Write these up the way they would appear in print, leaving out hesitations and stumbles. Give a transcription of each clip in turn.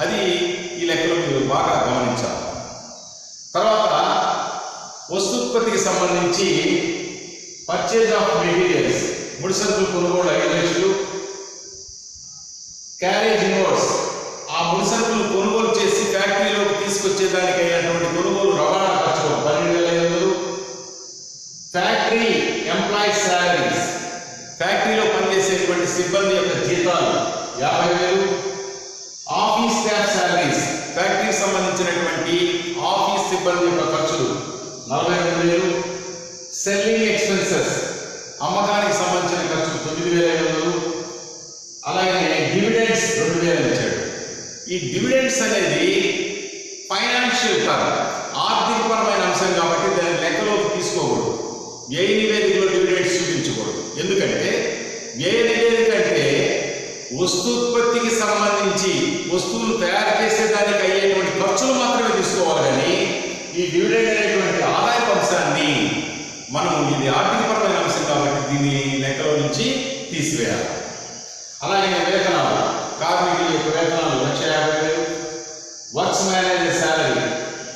అది ఈ లెక్కలో మీరు బాగా గమనించాలి. తర్వాత వస్తుత్పత్తికి సంబంధించి పర్చేజ్ ఆఫ్ మెటీరియల్స్, ముడి సరుకులు కొనుగోలు 5 లక్షలు. క్యారేజ్ ఇన్వర్స్, ఆ ముడి సరుకులు కొనుగోలు చేసి ఫ్యాక్టరీలోకి తీసుకొచ్చేదానికి అయినటువంటి కొనుగోలు రవాణా ఖర్చు 12,500. ఫ్యాక్టరీ ఎంప్లాయీస్ శాలరీస్, ఫ్యాక్టరీలో పనిచేసేటువంటి సిబ్బంది యొక్క జీతాలు 50,000. ఆఫీస్ స్టాఫ్ శాలరీస్, ఫ్యాక్టరీకి సంబంధించినటువంటి ఆఫీస్ సిబ్బంది యొక్క ఖర్చులు 42,000. సెల్లింగ్ ఎక్స్పెన్సెస్, అమ్మకానికి సంబంధించిన ఖర్చులు 9,500. అలాగే డివిడెండ్స్ 2,000 ఇచ్చాడు. ఈ డివిడెండ్స్ అనేది ఫైనాన్షియల్ టర్మ్, ఆర్థికపరమైన అంశం కాబట్టి దాన్ని లెక్కలోకి తీసుకోకూడదు. వ్యయ నివేదికలో డివిడెండ్స్ చూపించకూడదు. ఎందుకంటే వ్యయ నివేదిక అంటే వస్తుత్పత్తికి సంబంధించి వస్తువులు తయారు చేసేదానికి అయ్యేటువంటి ఖర్చులు మాత్రమే తీసుకోవాలి. కానీ ఈ డివిడెండ్ అనేటువంటి ఆదాయపు అంశాన్ని మనము, ఇది ఆర్థికపరమైన అంశం కాబట్టి దీన్ని లెక్కలో నుంచి తీసివేయాలి. అలాగే వేతనాలు, కార్మికుల యొక్క వేతనాలు 1,50,000. వర్క్స్ మేనేజర్ శాలరీ,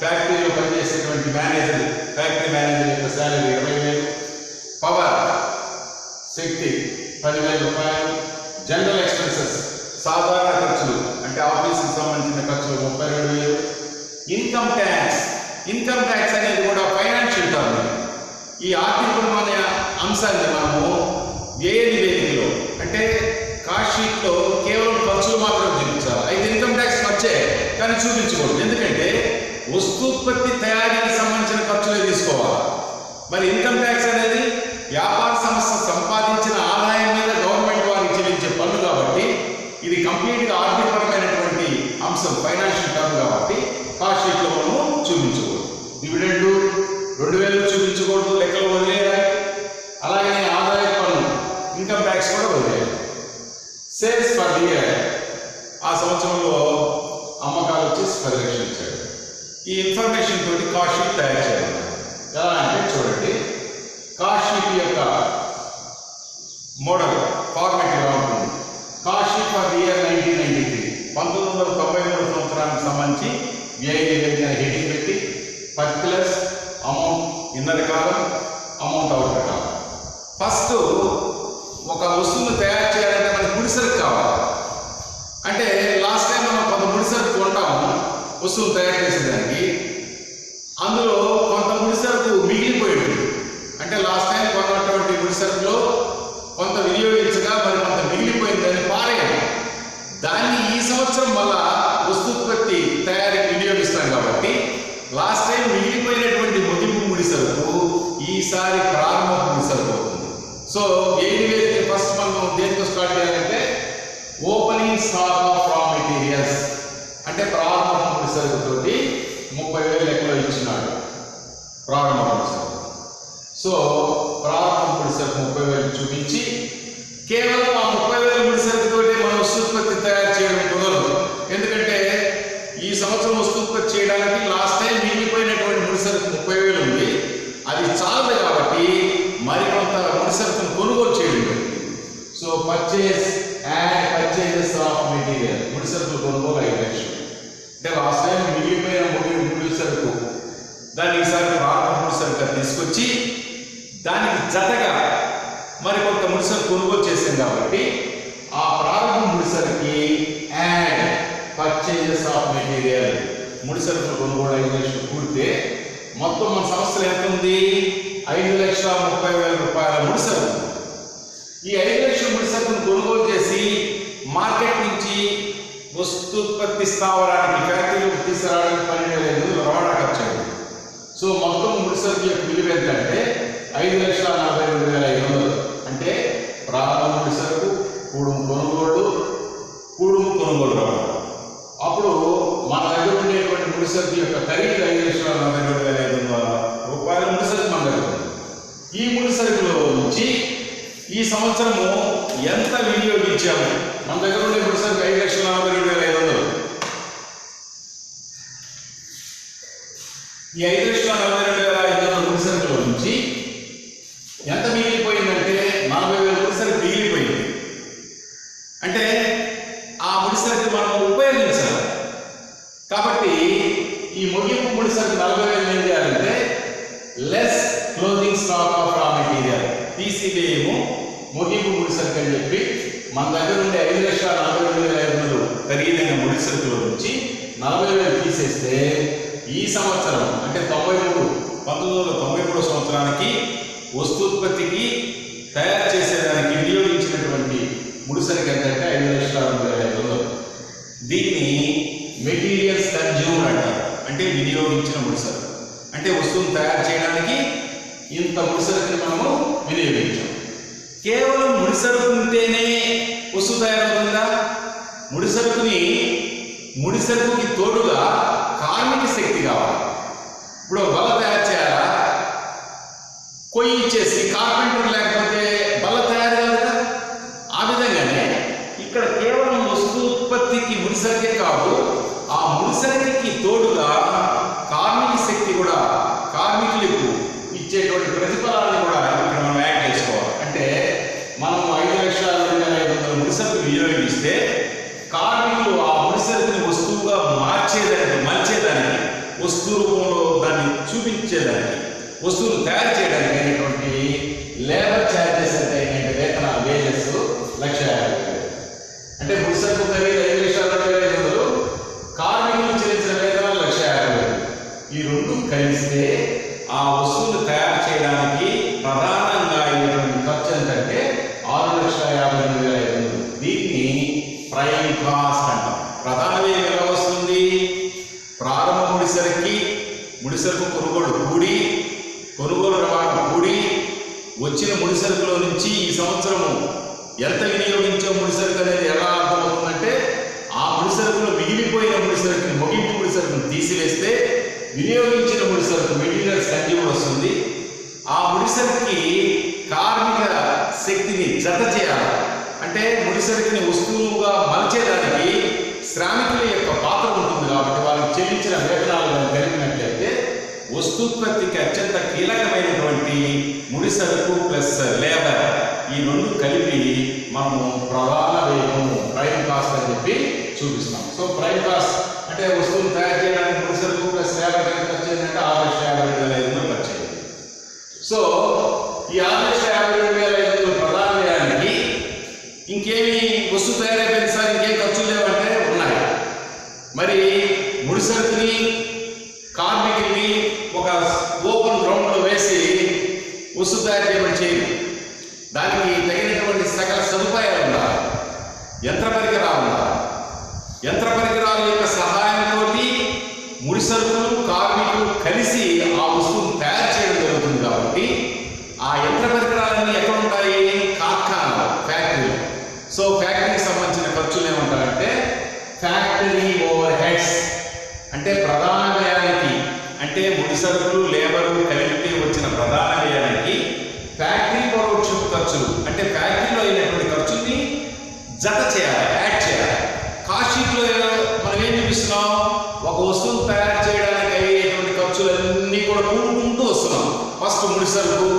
ఫ్యాక్టరీలో పనిచేసేటువంటి మేనేజర్, ఫ్యాక్టరీ మేనేజర్ యొక్క శాలరీ 20,000. పవర్, శక్తి 10,000 రూపాయలు. జనరల్ ఎక్స్పెన్సెస్, సాధారణ ఖర్చులు అంటే ఆఫీస్కి సంబంధించిన ఖర్చులు 32,000. ఇన్కమ్ ట్యాక్స్, ఇన్కమ్ ట్యాక్స్ అనేది కూడా ఫైనాన్షియల్ టర్మ్. ఈ ఆర్థికపరమైన అంశాన్ని మనము వ్యయ నివేదికలో అంటే కాస్ట్ షీట్లో కేవలం ఖర్చులు మాత్రమే చూపించాలి. అయితే ఇన్కమ్ ట్యాక్స్ ఖర్చే కానీ చూపించకూడదు. ఎందుకంటే వస్తుత్పత్తి తయారీకి సంబంధించిన ఖర్చులే తీసుకోవాలి. మరి ఇన్కమ్ ట్యాక్స్ అనేది వ్యాపార సంస్థ సంపాదించిన ఆదాయం మీద గవర్నమెంట్ వారికి చెల్లించే పన్ను కాబట్టి ఇది కంప్లీట్గా ఆర్థికపరమైనటువంటి అంశం, ఫైనాన్షియల్ టర్మ్ కాబట్టి కాస్ట్ షీట్లో మనము చూపించకూడదు. డివిడెండ్ 2,000 చూపించకూడదు, లెక్కలు వదిలేయాలి. అలాగే ఆదాయ పన్ను, ఇన్కమ్ ట్యాక్స్ కూడా వదిలేయాలి. సేల్స్ పర్ ఇయర్, ఆ సంవత్సరంలో అమ్మకాలు వచ్చేసి 10 లక్షలు ఇచ్చాడు. ఈ ఇన్ఫర్మేషన్ తోటి కాస్ట్ షీట్ తయారు చేయాలి. ఎలా అంటే చూడండి, కాస్ట్ షీట్ యొక్క మోడల్ ఫార్మాట్ ఎలా ఉంటుంది. కాస్ట్ షీట్ ఫర్ ఇయర్ 1993, 1993 సంవత్సరానికి సంబంధించి వ్యయ నివేదిక హెడింగ్ పెట్టి పర్టికులర్స్, అమౌంట్ ఇన్నర్ కాలం, అమౌంట్ అవుటర్ కాలం. ఫస్ట్ ఒక వస్తువును తయారు చేయాలంటే మనకి ముడిసరుకు కావాలి. అంటే లాస్ట్ టైం మనం కొంత ముడిసరుకు కొంటాము వస్తువును తయారు చేసేదానికి, అందులో కొంత ముడిసరుకు మిగిలిపోయింది. అంటే లాస్ట్ టైం కొన్నటువంటి ముడిసరుకులో కొంత వినియోగించగా మరి కొంత మిగిలిపోయిందని పారేయాలి. దాన్ని ఈ సంవత్సరం మళ్ళా వస్తుత్పత్తి తయారీకి వినియోగిస్తాం కాబట్టి లాస్ట్ టైం మిగిలిపోయినటువంటి ముగింపు ముడిసరుకు ఈసారి ప్రారంభ ముడిసరుకు అవుతుంది. సో ఏ నివేదిక ఫస్ట్ మనం దేనితో స్టార్ట్ చేయాలంటే ఓపెనింగ్ స్టాక్ ఆఫ్ రా మెటీరియల్స్ అంటే ప్రారంభ ముడిసరుకుతోటి 30,000 లెక్కలో ఇచ్చినాడు ప్రారంభ ముడిసరుకు. సో ప్రారంభ ముడిసరుకు 30,000 చూపించి కేవలం ఆ 30,000 ముడిసరుకుతోటి మనం వస్తుత్పత్తి తయారు చేయడం కుదరదు. ఎందుకంటే ఈ సంవత్సరం వస్తుత్పత్తి చేయడానికి లాస్ట్ టైం మిగిలిపోయినటువంటి ముడిసరుకు 30,000 ఉంది. అది చాలదు కాబట్టి మరికొంత ముడిసరుకును కొనుగోలు చేయడం. So purchase and purchases of material, ముడిసరుకులు కొనుగోలు 5 లక్షలు. అంటే లాస్ట్ టైం మిగిలిపోయిన ముడిసరుకు దాన్ని ఈసారి ప్రారంభ ముడిసరుకు తీసుకొచ్చి దానికి జతగా మరికొంత ముడిసరుకు కొనుగోలు చేసాం కాబట్టి ఆ ప్రారంభ ముడిసరుకి అండ్ పర్చేజెస్ ఆఫ్ మెటీరియల్, ముడిసరుకులు కొనుగోలు 5 లక్షలు కూడితే మొత్తం మన సంవత్సరం ఎంత ఉంది? 5,30,000 రూపాయల ముడిసరుకు. ఈ 5 లక్షల ముడిసరుకును కొనుగోలు చేసి మార్కెట్ నుంచి వస్తుత్పత్తి స్థావరానికి ఫ్యాక్టరీలోకి తీసుకురావడానికి 12,500 రవాణా ఖర్చు అయింది. సో మొత్తం ముడిసరుకు యొక్క విలువ ఎంతంటే 5,42,500. అంటే ప్రారంభ ముడిసరుకు, కూడుము కొనుగోలు రవాణా. అప్పుడు మన దగ్గర ఉండేటువంటి ముడిసరుకు యొక్క ఖరీదు 5,42,500 రూపాయల ముడిసరుకు మన దగ్గర ఉంది. ఈ ముడిసరుకులో నుంచి ఈ సంవత్సరము ఎంత వినియోగించాము? మన దగ్గర ఉండే ముడిసరుకు 5,42,500. ఈ 5,42,500 ముడిసరుకులో నుంచి ఎంత మిగిలిపోయిందంటే 40,000 ముడిసరుకు మిగిలిపోయింది. అంటే ఆ ముడిసరుకు మనం ఉపయోగించాలి. తీసి వేయము ముగింపు ముడిసరుకు అని చెప్పి మన దగ్గర ఉండే 5,42,500 ఖరీదైన ముడిసరుకుల నుంచి 40,000 తీసేస్తే ఈ సంవత్సరం అంటే 1993 సంవత్సరానికి వస్తూత్పత్తికి తయారు చేసేదానికి వినియోగించినటువంటి ముడిసరుకు ఎంతంటే 5,42,500. దీన్ని మెటీరియల్స్ కన్జ్యూమ్డ్ అంటారు. అంటే వినియోగించిన ముడిసరుకు. అంటే వస్తువును తయారు చేయడానికి ఇంత ముడిసరుకుని మనము వినియోగించాం. కేవలం ముడిసరుకు ఉంటేనే వస్తువు తయారవుతుందా? ముడిసరుకుకి తోడుగా కార్మిక శక్తి కావాలి. ఇప్పుడు బల్ల తయారు చేయాలా, కొయ్యి ఇచ్చేసి కార్పెంటర్ లేకపోతే బల్ల తయారు కాదు కదా. ఆ విధంగానే ఇక్కడ కేవలం వస్తూత్పత్తికి ముడిసరుకే కాదు, ఆ ముడిసరుకి తోడుగా కార్మిక శక్తి కూడా, కార్మికులకు ఇచ్చేటువంటి ప్రతిఫలాన్ని కూడా ఇక్కడ మనం యాడ్ చేసుకోవాలి. అంటే మనం 5,02,500 ముడిసరుకు వినియోగిస్తే కార్మికులు ఆ ముడిసరుకుని వస్తువుగా మలిచేదానికి, వస్తువు రూపంలో దాన్ని చూపించేదానికి, వస్తువులు తయారు చేయడానికి అయినటువంటి లేబర్ ఛార్జెస్ అంటే వేతనాలు, వేజెస్ 1,50,000. అంటే ముడిసరుకు ఖరీదు 5,02,500, కార్మికులు చెల్లించిన వేతనాలు 1,50,000. ఈ రెండు కలిస్తే ఆ వస్తువులు తయారు చేయడానికి ప్రధానంగా అయినటువంటి ఖర్చు ఎంతంటే 6,58,500. దీన్ని ప్రైమ్ కాస్ట్ అంటాం. ప్రధాన వ్యయం ఎలా వస్తుంది? ప్రారంభ ముడిసరుకు కొనుగోలు రవాణా కూడి వచ్చిన ముడిసరుకులో నుంచి ఈ సంవత్సరము ఎంత వినియోగించే ముడిసరుకు అనేది ఎలా అర్థమవుతుందంటే, ఆ ముడిసరుకులో మిగిలిపోయిన ముడిసరుకుని, ముగింపు ముడిసరుకుని తీసివేస్తే వినియోగించిన ముడిసరుకు మెటీరియల్స్ కన్జ్యూమ్డ్ వస్తుంది. ఆ ముడిసరుకి కార్మిక శక్తిని జత చేయాలి. అంటే ముడిసరుకుని వస్తువుగా మలిచేదానికి శ్రామికుల యొక్క పాత్ర ఉంటుంది కాబట్టి వాళ్ళకి చెల్లించిన వేతనాలు కలిగినట్లయితే వస్తూత్పత్తికి అత్యంత కీలకమైనటువంటి ముడిసరుకు ప్లస్ లేబర్, ఈ రెండు కలిపి మనము ప్రధాన వ్యయము ప్రైమ్ కాస్ట్ అని చెప్పి చూపిస్తాం. సో ప్రైమ్ కాస్ట్ అంటే వస్తువులు తయారు చేయడానికి ముడిసరుకు ప్లస్ లేబర్ ఖర్చు ఏంటంటే 6,52,500 ఖర్చు అయింది. సో ఈ 6,52,500 ప్రధాన వ్యయానికి ఇంకేమి వస్తువు తయారైపోయింది సార్, ఇంకేం ఖర్చులు లేవంటే ఉన్నాయి. మరి ముడిసరుకుని, కార్మికుల్ని ఒక ఓపెన్ గ్రౌండ్లో వేసి వస్తువు తయారు చేయమని చేయాలి. దానికి తగినటువంటి సకల సదుపాయాలు ఉండాలి. యంత్ర పరికరాల యొక్క సహాయంతో ముడిసరుకులు, కార్మికులు కలిసి ఆ వస్తువును తయారు చేయడం జరుగుతుంది. కాబట్టి ఆ యంత్ర పరికరాలన్నీ ఎక్కడ ఉంటాయి? కార్ఖానాలు, ఫ్యాక్టరీలు. సో ఫ్యాక్టరీకి సంబంధించిన ఖర్చులు ఏమంటారంటే ఫ్యాక్టరీ ఓవర్ హెడ్స్. అంటే ప్రధాన వ్యయానికి, అంటే ముడిసరుకులు, లేబరు కలిపి వచ్చిన ప్రధాన వ్యయానికి ఫ్యాక్టరీ పరోక్ష ఖర్చులు, అంటే ఫ్యాక్టరీలో అయినటువంటి ఖర్చుల్ని జత చేయాలి, యాడ్ చేయాలి. కాస్ట్ షీట్లో మనం ఏం చూపిస్తున్నాం? ఒక వస్తువును తయారు చేయడానికి అయ్యేటువంటి ఖర్చులన్నీ కూడా కూడుకుంటూ వస్తున్నాం. ఫస్ట్ ముడిసరుకు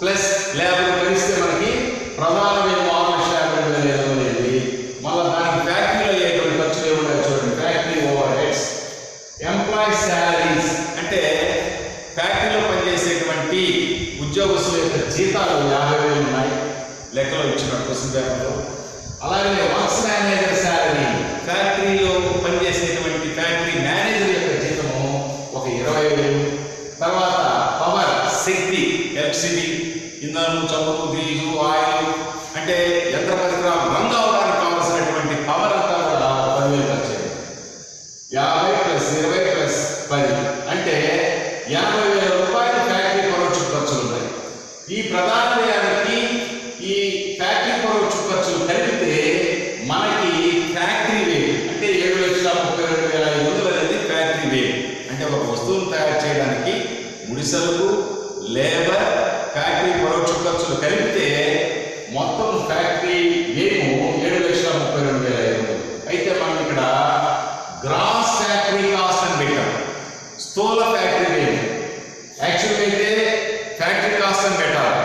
ప్లస్ లేబర్ కలిస్తే మనకి ప్రధాన వ్యయం 6,52,500. మళ్ళీ దానికి ఫ్యాక్టరీలో అయ్యేటువంటి ఖర్చులు ఏముంటాయి చూడండి. Factory over heads, employee salaries, అంటే ఫ్యాక్టరీలో పనిచేసేటువంటి ఉద్యోగస్తుల యొక్క జీతాలు 50,000 ఉన్నాయి లెక్కలో ఇచ్చినట్టు క్వశ్చన్ పేపర్లో. అలాగే వర్క్స్ మేనేజర్ శాలరీ, ఫ్యాక్టరీలో పనిచేసేటువంటి ఫ్యాక్టరీ మేనేజర్ యొక్క జీతము ఒక 20,000. తర్వాత పవర్, శక్తి, ఎలక్ట్రిసిటీ, ఇంధనం, చమురు, డీజిల్, ఆయిల్, అంటే యంత్ర పరికరాలు రన్ అవడానికి కావాల్సినటువంటి పవర్ అంతా కూడా 10,000 ఖర్చు అయింది. 50 ప్లస్ 20 ప్లస్ 10 అంటే 50,000 రూపాయలు ఫ్యాక్టరీ పరోక్ష ఖర్చులు ఉన్నాయి. ఈ ప్రధాన వ్యయానికి ఈ ఫ్యాక్టరీ పరోక్ష ఖర్చులు కలిపితే మనకి ఫ్యాక్టరీ వ్యయం అంటే 7,32,500 అనేది ఫ్యాక్టరీ వ్యయం. అంటే ఒక వస్తువును తయారు చేయడానికి ముడిసరుకు, లేబర్, ఫ్యాక్టరీ పరోక్ష ఖర్చులు కలిపితే మొత్తం ఫ్యాక్టరీ వ్యయము 7,32,500. అయితే మనం ఇక్కడ గ్రాస్ ఫ్యాక్టరీ కాస్ట్ అని పెట్టాం. స్థూల ఫ్యాక్టరీ వ్యయం యాక్చువల్గా అయితే ఫ్యాక్టరీ కాస్ట్ అని పెట్టాలి.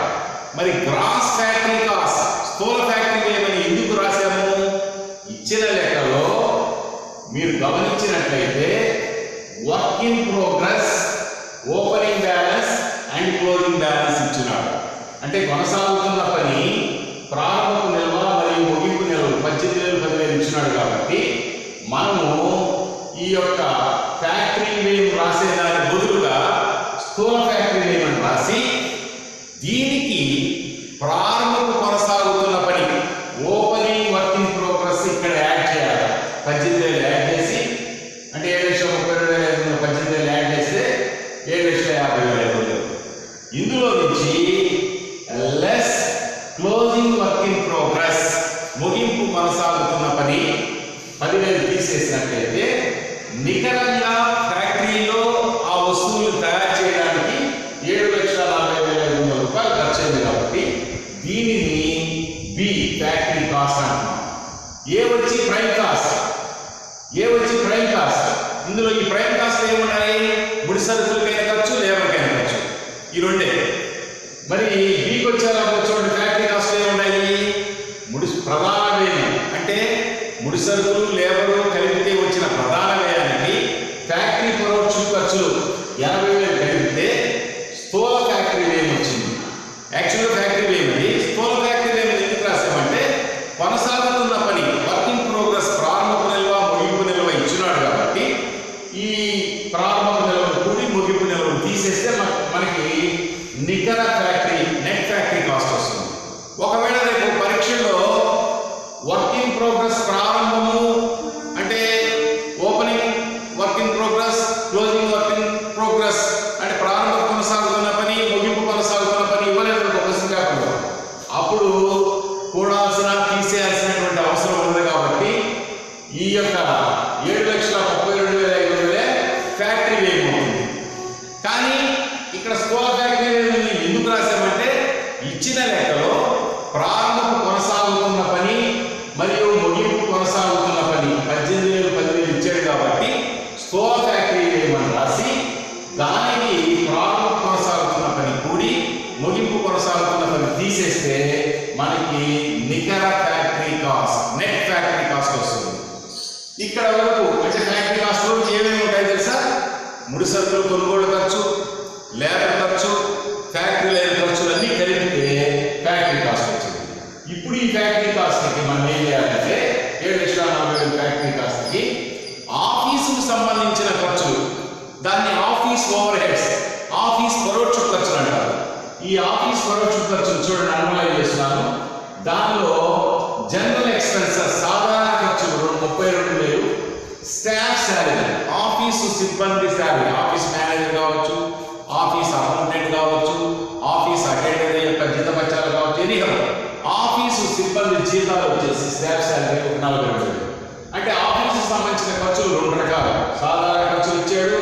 మరి గ్రాస్ ఫ్యాక్టరీ కాస్ట్, స్థూల ఫ్యాక్టరీ వ్యయం అని ఎందుకు రాశాము? ఇచ్చిన లెక్కలో మీరు గమనించినట్లయితే work in progress, opening balance and closing balance ఇచ్చినాడు. అంటే కొనసాగుతున్న పని ప్రారంభపు నిల్వ మరియు ముగింపు నిల్వలు 18,000 10,000 ఇచ్చినాడు కాబట్టి మనము ఈ యొక్క ఫ్యాక్టరీ నేమ్ రాసేదాని బదులుగా స్థూల ఫ్యాక్టరీ నేమ్ అని రాసి దీనికి ప్రారంభపు కొనసాగుతున్న పని ఓపెనింగ్ వర్క్ ఇన్ ప్రోగ్రెస్ ఇక్కడ యాడ్ చేయాలి. 18,000 యాడ్ చేసి అంటే 7,32,500 18,000 యాడ్ చేస్తే 7,50,500. ఇందులో నుంచి less closing work in progress ముగింపు కొనసాగుతున్న పని 10,000 తీసేసినట్లయితే నికరంగా ఫ్యాక్టరీలో ఆ వస్తువులు తయారు చేయడానికి 7,40,500 రూపాయలు ఖర్చు అయింది కాబట్టి దీనిని బి ఫ్యాక్టరీ కాస్ట్ అంటున్నాం. ఏ వచ్చి ప్రైమ్ కాస్ట్. ఇందులో ఈ ప్రైమ్ కాస్ట్ ఏమున్నాయి? ముడి సరుకులకైన ఖర్చు, లేబర్కైన ఖర్చు, ఈ రెండే. మరి బీకి వచ్చేటువంటి ఫ్యాక్టరీ కాస్ట్ ఏమున్నాయి? ప్రధాన వ్యయం అంటే ముడి సరుకులు లేబరు కలిపితే వచ్చిన ప్రధాన వ్యయానికి ఫ్యాక్టరీ పరోక్ష ఖర్చులు 80,000 కలిపితే స్థూల ఫ్యాక్టరీ వ్యయం వచ్చింది. యాక్చువల్గా ఫ్యాక్టరీ వ్యయం అది. స్థూల ఫ్యాక్టరీ వ్యయం ఎందుకు రాసామంటే కొనసాగుతున్న పని వర్క్ ఇన్ ప్రోగ్రెస్ ప్రారంభపు నిల్వ ముగింపు నిల్వ ఇచ్చినాడు కాబట్టి ఈ ప్రారంభపు నిల్వను కూడి ముగింపు నిల్వను తీసేస్తే మనకి నికర ఫ్యాక్టరీ నెట్ ఫ్యాక్టరీ కాస్ట్ వస్తుంది. ఒకవేళ రేపు పరీక్షలో వర్క్ ఇన్ ప్రోగ్రెస్ ప్రారంభము అంటే opening work in progress, closing work in progress అంటే ప్రారంభం కొనసాగుతున్న పని ముగింపు కొనసాగుతున్న పని ఇవ్వలేదు క్వశ్చన్ పేపర్లో. అప్పుడు కూడాల్సిన తీసేయాల్సినటువంటి అవసరం ఉంది కాబట్టి ఈ యొక్క 7,32,500 ఫ్యాక్టరీ వ్యయం అవుతుంది. కానీ ఇక్కడ స్థూల ఫ్యాక్టరీ వ్యయం ఎందుకు రాశామంటే ఇచ్చిన లెక్కలో ప్రారంభం కొనసాగుతున్న పని మరియు ముగింపు కొనసాగుతున్న పని 18,000 10,000 ఇచ్చాడు కాబట్టి స్థూల ఫ్యాక్టరీ వ్యయం రాసి దానికి ప్రారంభం కొనసాగుతున్న పని కూడి ముగింపు కొనసాగుతున్న పని తీసేస్తే మనకి నికర factory cost net factory cost వస్తుంది. ఇక్కడ వరకు అంటే ఫ్యాక్టరీ కాస్ట్ ఏమేమి ఉంటాయి తెలుసా? ముడి సరుకులు కొనుగోలు ఖర్చు, లేబర్ ఖర్చు, ఫ్యాక్టరీ లేబర్ ఖర్చులు అన్నీ కలిపితే ఫ్యాక్టరీ కాస్ట్ వచ్చింది. ఇప్పుడు ఈ ఫ్యాక్టరీ కాస్ట్కి మనం ఏం చేయాలంటే 7,40,000 ఫ్యాక్టరీ కాస్ట్కి ఆఫీసుకు సంబంధించిన ఖర్చులు, దాన్ని ఆఫీస్ ఓవర్ హెడ్స్, ఆఫీస్ పరోక్ష ఖర్చులు అంటారు. ఈ ఆఫీస్ పరోక్ష ఖర్చులు చూడండి అనలైజ్ చేస్తున్నాను. దానిలో జనరల్ ఎక్స్పెన్సెస్ సాధారణ ఖర్చులు 32,000, స్టాఫ్ శాలరీ ఆఫీసు సిబ్బంది శాలరీ, ఆఫీస్ మేనేజర్ కావచ్చు, ఆఫీస్ అకౌంటెంట్ కావచ్చు, ఆఫీస్ అటెండర్ యొక్క జీతపత్యాలు కావచ్చు, ఎనీహౌ ఆఫీసు సిబ్బంది జీతాలు వచ్చేసి స్టాఫ్ శాలరీ 40,000. అంటే ఆఫీసుకు సంబంధించిన ఖర్చులు 2 రకాలు, సాధారణ ఖర్చులు ఇచ్చాడు,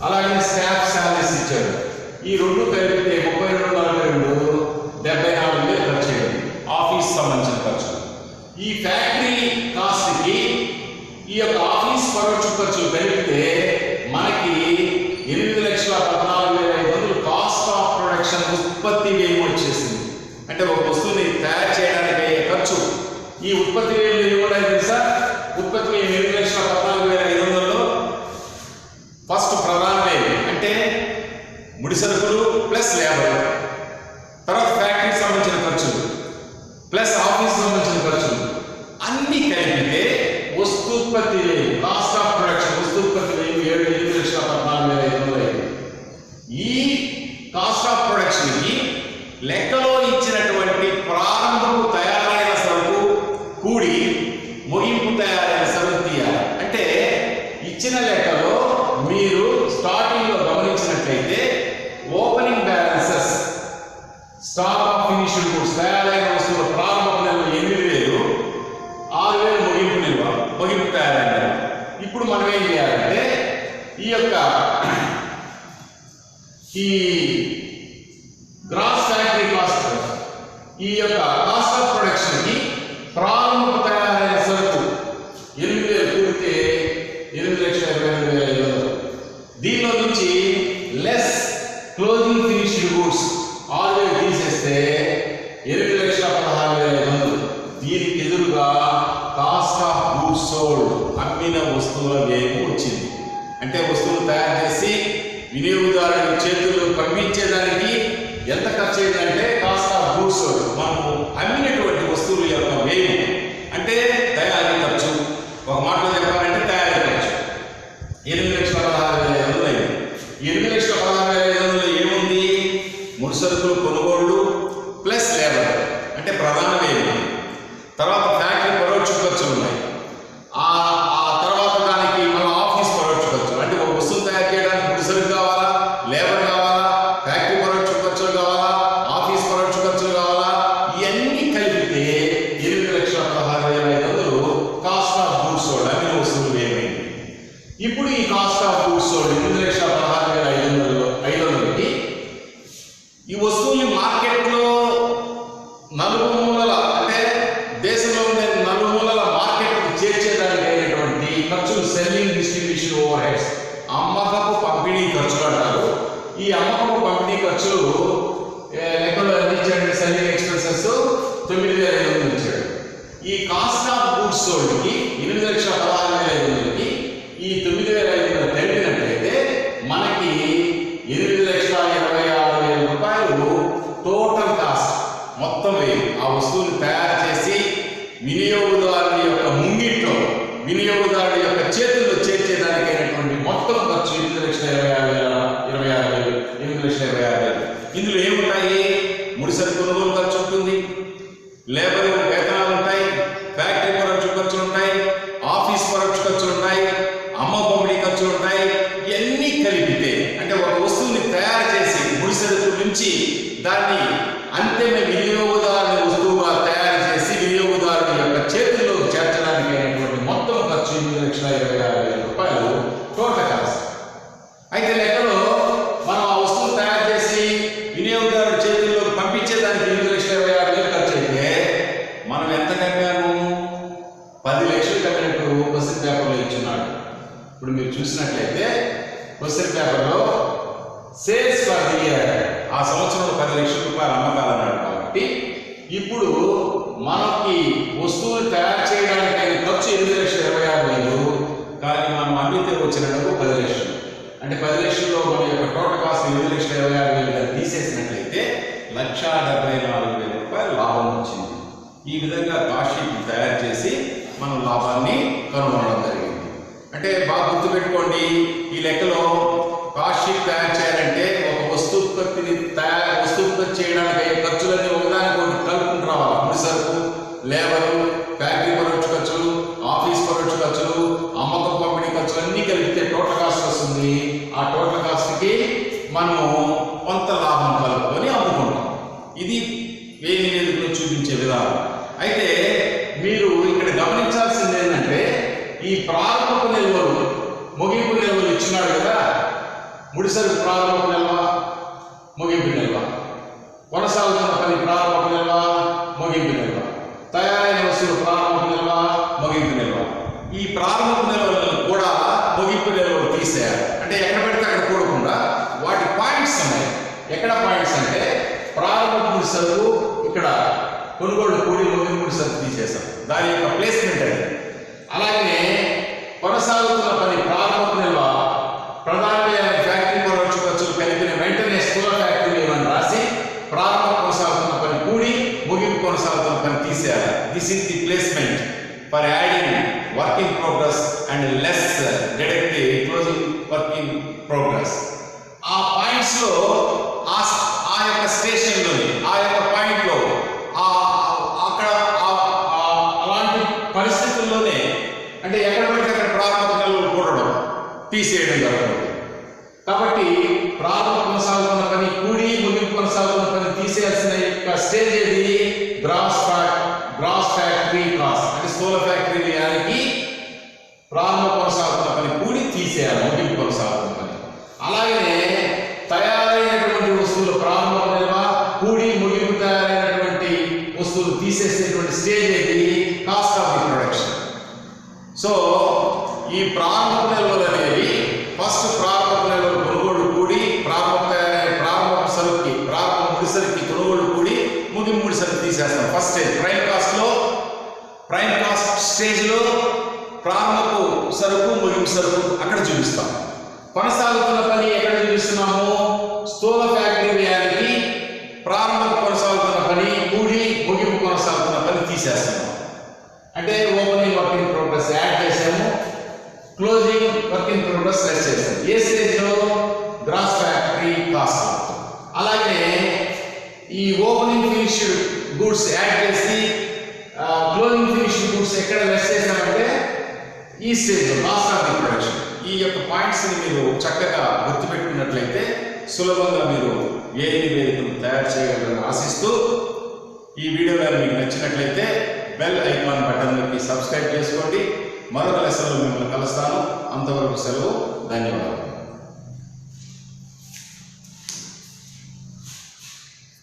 అలాగే స్టాఫ్ శాలరీస్ ఇచ్చాడు. ఈ 2 కలిపితే 32,42 74,000 ఖర్చు అయ్యింది ఆఫీస్ సంబంధించిన ఖర్చులు. ఈ ఫ్యాక్టరీ కాస్ట్కి ఈ యొక్క ఆఫీస్ పరోక్ష ఖర్చులు కలిపితే మనకి 8,14,500 కాస్ట్ ఆఫ్ ప్రొడక్షన్ ఉత్పత్తి వ్యయం వచ్చేసింది. అంటే ఒక వస్తువుని తయారు చేయడానికి అయ్యే ఖర్చు. ఈ ఉత్పత్తి వ్యయంలో ఏముంటాయి తెలుసా? ఉత్పత్తి వ్యయం 8,14,500లో ఫస్ట్ ప్రధాన వ్యయం అంటే ముడి సరుకులు ప్లస్ లేబర్, తర్వాత ఫ్యాక్టరీకి సంబంధించిన ఖర్చులు ప్లస్ ఆఫీస్ సంబంధించిన ఖర్చులు అన్ని కలిపితే వస్తుత్పత్తి వ్యయం కాస్ట్ ఆఫ్ ప్రొడక్షన్ వస్తుత్పత్తి వ్యయం 7,14,500. ఈ కాస్ట్ ఆఫ్ ప్రొడక్షన్కి లెక్కలో ఇచ్చినటువంటి ప్రారంభపు తయారైన సరుకు కూడి ముగింపు తయారైన సరుకు తీయాలి. అంటే ఇచ్చిన లెక్కలో మీరు స్టార్టింగ్లో గమనించినట్లయితే opening balances stock of finished goods తయారైన వస్తువుల ప్రారంభపు నిల్వ 8,000, 6,000 ముగింపు నిల్వ ముగింపు తయారైన. ఇప్పుడు మనం ఏం చేయాలంటే ఈ యొక్క ఈ గ్రాస్ ఫ్యాక్టరీ కాస్ట్, ఈ యొక్క కాస్ట్ ఆఫ్ ప్రొడక్షన్కి ప్రారంభపు తయారైన సరుకు 8,000 కూడితే 8,22,500. దీనిలో నుంచి లెస్ క్లోజింగ్ ఫినిష్డ్ గుడ్స్ 6,000 తీసేస్తే 8,16,500. దీనికి ఎదురుగా కాస్ట్ ఆఫ్ గూడ్స్ సోల్డ్ అమ్మిన వస్తువుల వ్యయం వచ్చింది. అంటే వస్తువులు తయారు చేసి వినియోగదారుడి చేతుల్లో పంపించేదానికి ఎంత ఖర్చు అయిందంటే కాస్ట్ ఆఫ్ గూడ్స్ సోల్డ్, మనము అమ్మినటువంటి వస్తువుల యొక్క వ్యయం అంటే తయారీ ఖర్చు. ఒక మాటలో చెప్పాలంటే తయారీ ఖర్చు 8,16,500 అయింది. 8,16,500 ఏముంది? ముడి సరుకులు కొనుగోళ్లు ప్లస్ లేబర్ అంటే ప్రధాన వ్యయం. తర్వాత ఫ్యాక్టరీ పరోక్ష ఖర్చులు ఉన్నాయి. ఆ తర్వాత దానికి మన ఆఫీస్ పరోక్ష ఖర్చులు అంటే ఒక వస్తువు తయారు చేయడానికి ముడి సరుకు కావాలా, లేబర్ కావాలా, ఫ్యాక్టరీ పరోక్ష ఖర్చులు కావాలా, ఆఫీస్ పరోక్ష ఖర్చులు కావాలా, ఇవన్నీ కలిపితే 8,16,500 కాస్ట్ ఆఫ్ గూడ్స్ సోల్డ్ అమ్మిన వస్తువులు ఏమైంది. ఇప్పుడు ఈ కాస్ట్ ఆఫ్ గూడ్స్ సోల్డ్ 8,16,500కి ఈ వస్తువుల్ని మార్కెట్లో నలుమూలల అంటే దేశంలో ఉండే నలుమూలల మార్కెట్కి చేర్చేదానికి అయినటువంటి ఖర్చులు సెల్లింగ్ డిస్ట్రిబ్యూషన్ ఓవర్ హెడ్స్, అమ్మకపు పంపిణీ ఖర్చులు అంటారు. ఈ అమ్మకపు పంపిణీ ఖర్చులు లెక్కలో ఎంత ఇచ్చాడు? సెల్లింగ్ ఎక్స్పెన్సెస్ 9,500 ఇచ్చాడు. ఈ కాస్ట్ ఆఫ్ గూడ్స్ సోల్డ్కి 8,16,500కి ఈ 9,500 కలిపినట్లయితే మనకి 8,26,000 రూపాయలు టోటల్ కాస్ట్ మొత్తం ఆ వస్తువుని తయారు చేసి వినియోగదారుని యొక్క ముంగిట్లో వినియోగదారుడి యొక్క చేతుల్లో చేర్చేదానికైనటువంటి మొత్తం ఖర్చు 8,26,000. ఇందులో ఏముంటాయి? ముడి సరుకు కొనుగోలు ఖర్చు ఉంటుంది, లేబర్ వేతనాలు ఉంటాయి, ఫ్యాక్టరీ పరోక్ష ఖర్చులు ఉంటాయి, ఆఫీస్ పరోక్ష ఖర్చులు ఉంటాయి, అమ్మ పంపిణీ ఖర్చులు ఉంటాయి. ఇవన్నీ కలిపితే అంటే ఒక వస్తువుని తయారు చేసి ముడి సరుకు నుంచి దాన్ని అంతిమ వినియోగదారుని వస్తువుగా తయారు చేసి వినియోగదారుని యొక్క చేతుల్లో చేర్చడానికి అయినటువంటి మొత్తం ఖర్చు 8,26,000 రూపాయలు టోటల్ కాస్ట్. అయితే లెక్కలో మనం ఆ వస్తువును తయారు చేసి వినియోగదారుడి చేతుల్లో పంపించేదానికి 8,26,000 ఖర్చు అయితే మనం ఎంత కట్టాము? 10 లక్షలు కట్టినట్టు క్వశ్చన్ పేపర్లో ఇచ్చున్నాడు. ఇప్పుడు మీరు చూసినట్లయితే క్వశ్చన్ పేపర్లో సేల్స్ ఫర్ ది ఇయర్ ఆ సంవత్సరంలో 10 లక్షల రూపాయలు అమ్మకాలు అన్నాడు. కాబట్టి ఇప్పుడు మనకి వస్తువులు తయారు చేయడానికి అయిన ఖర్చు 8,26,000, కానీ మనం అమ్మితే వచ్చిన డబ్బు 10 లక్షలు. అంటే 10 లక్షల్లో మన యొక్క టోటల్ కాస్ట్ 8,26,000 తీసేసినట్లయితే 1,74,000 రూపాయలు లాభం వచ్చింది. ఈ విధంగా కాస్ట్ షీట్ తయారు చేసి మనం లాభాన్ని కనుగొనడం జరిగింది. అంటే బాగా గుర్తుపెట్టుకోండి, ఈ లెక్కలో కాస్ట్ షీట్ తయారు చేయాలంటే ఒక వస్తుత్పత్తి చేయడానికి అయ్యే ఖర్చులన్నీ ఒకదానికొకటి కలుపుకుంటూ రావాలి. ముడి సరుకు, లేబరు, ఫ్యాక్టరీ పరోక్ష ఖర్చులు, ఆఫీస్ పరోక్ష ఖర్చులు, అమ్మకం పంపిణీ ఖర్చులు అన్నీ కలిపితే టోటల్ కాస్ట్ వస్తుంది. ఆ టోటల్ కాస్ట్కి మనము కొంత లాభం కలుపుకొని అమ్ముకుంటాం. ఇది వ్యయ నివేదికలో చూపించే విధానం. అయితే మీరు ఇక్కడ గమనించాల్సింది ఏంటంటే ఈ ప్రారంభపు నిల్వలు ముగింపు నిల్వలు ఇచ్చినాడు కదా. ముడి సరుకు ప్రారంభపు నిల్వ, ముగింపు నిల్వ, కొనసాగుతున్న పని ప్రారంభపు నిల్వ, ముగింపు నిల్వ, తయారైన వస్తువులు ప్రారంభపు నిల్వ, ముగింపు నిల్వ. ఈ ప్రారంభపు నిల్వలను కూడా ముగింపు నిల్వలు తీసేయాలి. అంటే ఎక్కడ పెడితే అక్కడ కూడకుండా వాటి పాయింట్స్ ఉన్నాయి. ఎక్కడ పాయింట్స్ అంటే ప్రారంభపు ముడి సరుకు ఇక్కడ కొనుగోలు కూడి ముగింపు ముడి సరుకు తీసేసాం, దాని యొక్క ప్లేస్మెంట్ అది. అలాగే కొనసాగుతున్న పని ప్రారంభపు నిల్వ ప్రధానమైన ఫ్యాక్టరీ పరోక్ష ఖర్చులు కలిపిన వెంటనే స్థూల ఫ్యాక్టరీ అని రాసి ప్రారంభ కొనసాగుతున్న పని కూడి ముగింపు కొనసాగుతున్న పని తీసేయాలి. This is the placement for adding work in progress and less deductive closing work in progress. ఆ పాయింట్స్ లో ఆ యొక్క స్టేషన్లోని ఆ యొక్క పాయింట్లో అక్కడ అలాంటి పరిస్థితుల్లోనే అంటే ఎక్కడ పడితే అక్కడ ప్రారంభ నిల్వలు కూడడం తీసేయడం జరుగుతుంది. కాబట్టి ప్రారంభ కొనసాగుతున్న పని కూడి ముగింపు కొనసాగుతున్న పని తీసేయాల్సిన యొక్క స్టేజ్ ఏది? గ్రాస్ ఫ్యాక్టరీ కాస్ట్ అంటే స్థూల ఫ్యాక్టరీ వ్యయానికి ప్రారంభ కొనసాగుతున్న పని కూడి తీసేయాలి, ముగింపు కొనసాగుతున్న పని. అలాగే తయారైనటువంటి వస్తువులు ప్రారంభ నిల్వ కూడి ముగింపు తయారైనటువంటి వస్తువులు తీసేసేటువంటి స్టేజ్ ఏది? Cost of the production. So ఈ ప్రారంభ నిల్వలు అనేవి ఫస్ట్ ప్రారంభ నిల్వలు కొనుగోలు కూడి ప్రారంభ సరుకుకి ప్రారంభ ముడి సరుకుకి కొనుగోలు కూడి ముగింపు ముడి సరుకు తీసేస్తాం. ఫస్ట్ స్టేజ్ ప్రైమ్ కాస్ట్ స్టేజ్లో ప్రారంభపు సరుకు ముగింపు సరుకు అక్కడ చూపిస్తాం. కొనసాగుతున్న పని ఎక్కడ చూపిస్తున్నాము? స్థూల ఫ్యాక్టరీ వ్యయానికి చేస్తున్నాం. అంటే opening work in progress add చేసాము, closing work in progress less చేసాము. ఏ స్టేజ్లో? Gross factory cost. అలాగే ఈ ఓపెనింగ్ ఫినిష్డ్ గూడ్స్ యాడ్ చేసి క్లోజింగ్ ఫినిష్డ్ గూడ్స్ ఎక్కడ లెస్ చేసామంటే ఈ స్టేజ్లో లాస్ట్ ఆఫ్ ది ప్రొడక్షన్. ఈ యొక్క పాయింట్స్ని మీరు చక్కగా గుర్తుపెట్టుకున్నట్లయితే సులభంగా మీరు ఏఐ వేదికను తయారు చేయగలరని ఆశిస్తూ, ఈ వీడియో మీకు నచ్చినట్లయితే బెల్ ఐకాన్ బటన్ నొక్కి సబ్స్క్రైబ్ చేసుకోండి. మరొక లెసన్లో మిమ్మల్ని కలుస్తాను. అంతవరకు సెలవు. ధన్యవాదాలు.